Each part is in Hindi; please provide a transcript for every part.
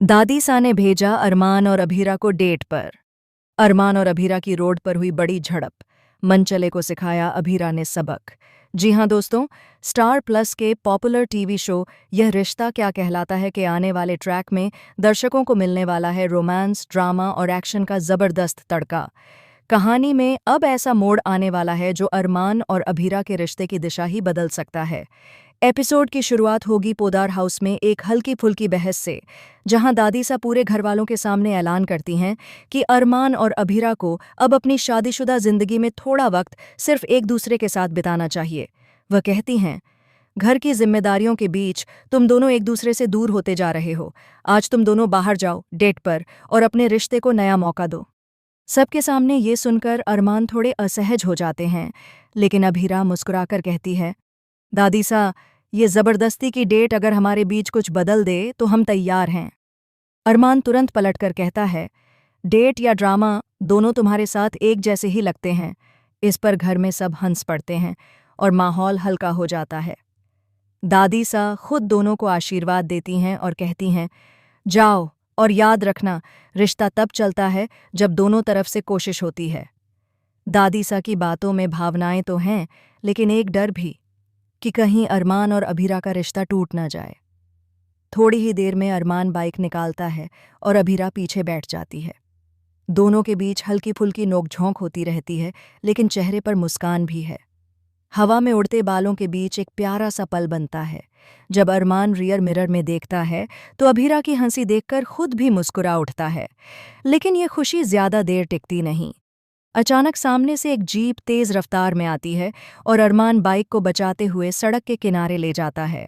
दादी सा ने भेजा अरमान और अभीरा को डेट पर। अरमान और अभीरा की रोड पर हुई बड़ी झड़प। मनचले को सिखाया अभीरा ने सबक। जी हाँ दोस्तों, स्टार प्लस के पॉपुलर टीवी शो यह रिश्ता क्या कहलाता है के आने वाले ट्रैक में दर्शकों को मिलने वाला है रोमांस, ड्रामा और एक्शन का जबरदस्त तड़का। कहानी में अब ऐसा मोड़ आने वाला है जो अरमान और अभीरा के रिश्ते की दिशा ही बदल सकता है। एपिसोड की शुरुआत होगी पोदार हाउस में एक हल्की फुल्की बहस से, जहां दादी सा पूरे घरवालों के सामने ऐलान करती हैं कि अरमान और अभीरा को अब अपनी शादीशुदा जिंदगी में थोड़ा वक्त सिर्फ एक दूसरे के साथ बिताना चाहिए। वह कहती हैं, घर की जिम्मेदारियों के बीच तुम दोनों एक दूसरे से दूर होते जा रहे हो। आज तुम दोनों बाहर जाओ डेट पर और अपने रिश्ते को नया मौका दो। सबके सामने ये सुनकर अरमान थोड़े असहज हो जाते हैं, लेकिन अभीरा मुस्कुराकर कहती है, दादी सा, ये जबरदस्ती की डेट अगर हमारे बीच कुछ बदल दे तो हम तैयार हैं। अरमान तुरंत पलटकर कहता है, डेट या ड्रामा दोनों तुम्हारे साथ एक जैसे ही लगते हैं। इस पर घर में सब हंस पड़ते हैं और माहौल हल्का हो जाता है। दादी सा खुद दोनों को आशीर्वाद देती हैं और कहती हैं, जाओ और याद रखना, रिश्ता तब चलता है जब दोनों तरफ से कोशिश होती है। दादी सा की बातों में भावनाएं तो हैं, लेकिन एक डर भी कि कहीं अरमान और अभीरा का रिश्ता टूट न जाए। थोड़ी ही देर में अरमान बाइक निकालता है और अभीरा पीछे बैठ जाती है। दोनों के बीच हल्की फुल्की नोकझोंक होती रहती है, लेकिन चेहरे पर मुस्कान भी है। हवा में उड़ते बालों के बीच एक प्यारा सा पल बनता है। जब अरमान रियर मिरर में देखता है तो अभीरा की हंसी देखकर खुद भी मुस्कुरा उठता है, लेकिन यह खुशी ज्यादा देर टिकती नहीं। अचानक सामने से एक जीप तेज रफ्तार में आती है और अरमान बाइक को बचाते हुए सड़क के किनारे ले जाता है।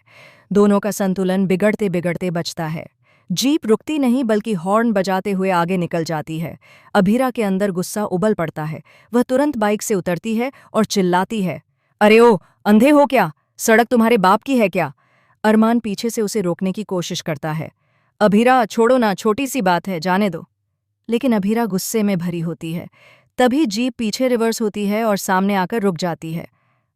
दोनों का संतुलन बिगड़ते बिगड़ते बचता है। जीप रुकती नहीं बल्कि हॉर्न बजाते हुए आगे निकल जाती है। अभीरा के अंदर गुस्सा उबल पड़ता है। वह तुरंत बाइक से उतरती है और चिल्लाती है, अरे ओ, अंधे हो क्या? सड़क तुम्हारे बाप की है क्या? अरमान पीछे से उसे रोकने की कोशिश करता है। अभीरा, छोड़ो ना, छोटी सी बात है, जाने दो। लेकिन अभीरा गुस्से में भरी होती है। तभी जीप पीछे रिवर्स होती है और सामने आकर रुक जाती है।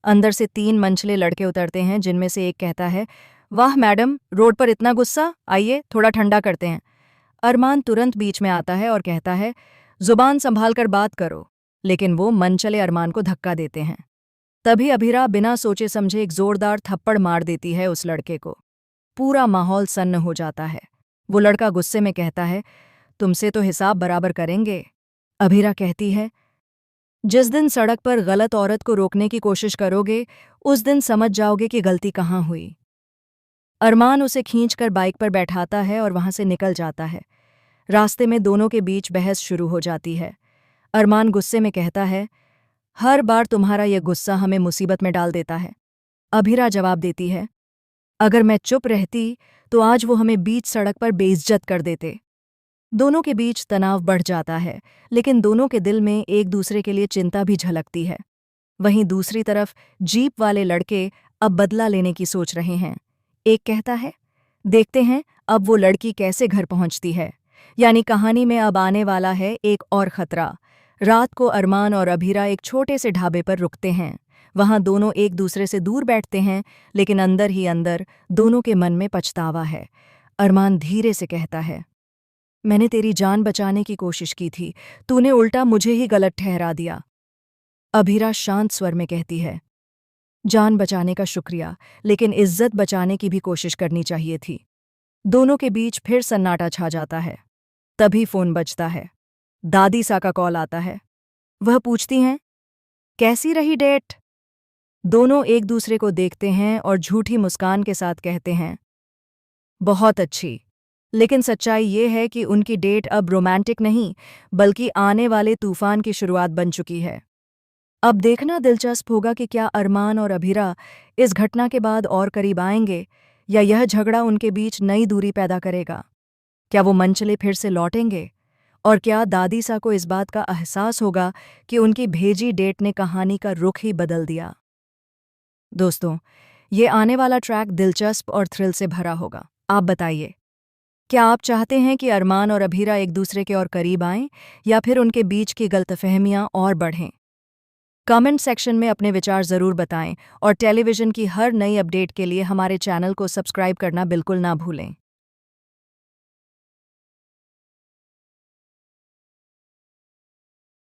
अंदर से 3 मंचले लड़के उतरते हैं, जिनमें से एक कहता है, वाह मैडम, रोड पर इतना गुस्सा, आइए थोड़ा ठंडा करते हैं। अरमान तुरंत बीच में आता है और कहता है, जुबान संभाल कर बात करो, लेकिन वो मनचले अरमान को धक्का देते हैं। तभी अभीरा बिना सोचे समझे एक जोरदार थप्पड़ मार देती है उस लड़के को। पूरा माहौल सन्न हो जाता है। वो लड़का गुस्से में कहता है, तुमसे तो हिसाब बराबर करेंगे। अभीरा कहती है, जिस दिन सड़क पर गलत औरत को रोकने की कोशिश करोगे उस दिन समझ जाओगे कि गलती कहाँ हुई। अरमान उसे खींचकर बाइक पर बैठाता है और वहां से निकल जाता है। रास्ते में दोनों के बीच बहस शुरू हो जाती है। अरमान गुस्से में कहता है, हर बार तुम्हारा यह गुस्सा हमें मुसीबत में डाल देता है। अभीरा जवाब देती है, अगर मैं चुप रहती तो आज वो हमें बीच सड़क पर बेइज्जत कर देते। दोनों के बीच तनाव बढ़ जाता है, लेकिन दोनों के दिल में एक दूसरे के लिए चिंता भी झलकती है। वहीं दूसरी तरफ जीप वाले लड़के अब बदला लेने की सोच रहे हैं। एक कहता है, देखते हैं अब वो लड़की कैसे घर पहुंचती है। यानी कहानी में अब आने वाला है एक और खतरा। रात को अरमान और अभीरा एक छोटे से ढाबे पर रुकते हैं। वहां दोनों एक दूसरे से दूर बैठते हैं, लेकिन अंदर ही अंदर दोनों के मन में पछतावा है। अरमान धीरे से कहता है, मैंने तेरी जान बचाने की कोशिश की थी, तूने उल्टा मुझे ही गलत ठहरा दिया। अभीरा शांत स्वर में कहती है, जान बचाने का शुक्रिया, लेकिन इज्जत बचाने की भी कोशिश करनी चाहिए थी। दोनों के बीच फिर सन्नाटा छा जाता है। तभी फोन बजता है। दादी सा का कॉल आता है। वह पूछती हैं, कैसी रही डेट? दोनों एक दूसरे को देखते हैं और झूठी मुस्कान के साथ कहते हैं, बहुत अच्छी। लेकिन सच्चाई ये है कि उनकी डेट अब रोमांटिक नहीं, बल्कि आने वाले तूफान की शुरुआत बन चुकी है। अब देखना दिलचस्प होगा कि क्या अरमान और अभीरा इस घटना के बाद और करीब आएंगे, या यह झगड़ा उनके बीच नई दूरी पैदा करेगा। क्या वो मनचले फिर से लौटेंगे, और क्या दादी सा को इस बात का एहसास होगा कि उनकी भेजी डेट ने कहानी का रुख ही बदल दिया। दोस्तों, ये आने वाला ट्रैक दिलचस्प और थ्रिल से भरा होगा। आप बताइए, क्या आप चाहते हैं कि अरमान और अभीरा एक दूसरे के और करीब आएं, या फिर उनके बीच की गलतफहमियां और बढ़ें? कमेंट सेक्शन में अपने विचार ज़रूर बताएं और टेलीविज़न की हर नई अपडेट के लिए हमारे चैनल को सब्सक्राइब करना बिल्कुल ना भूलें।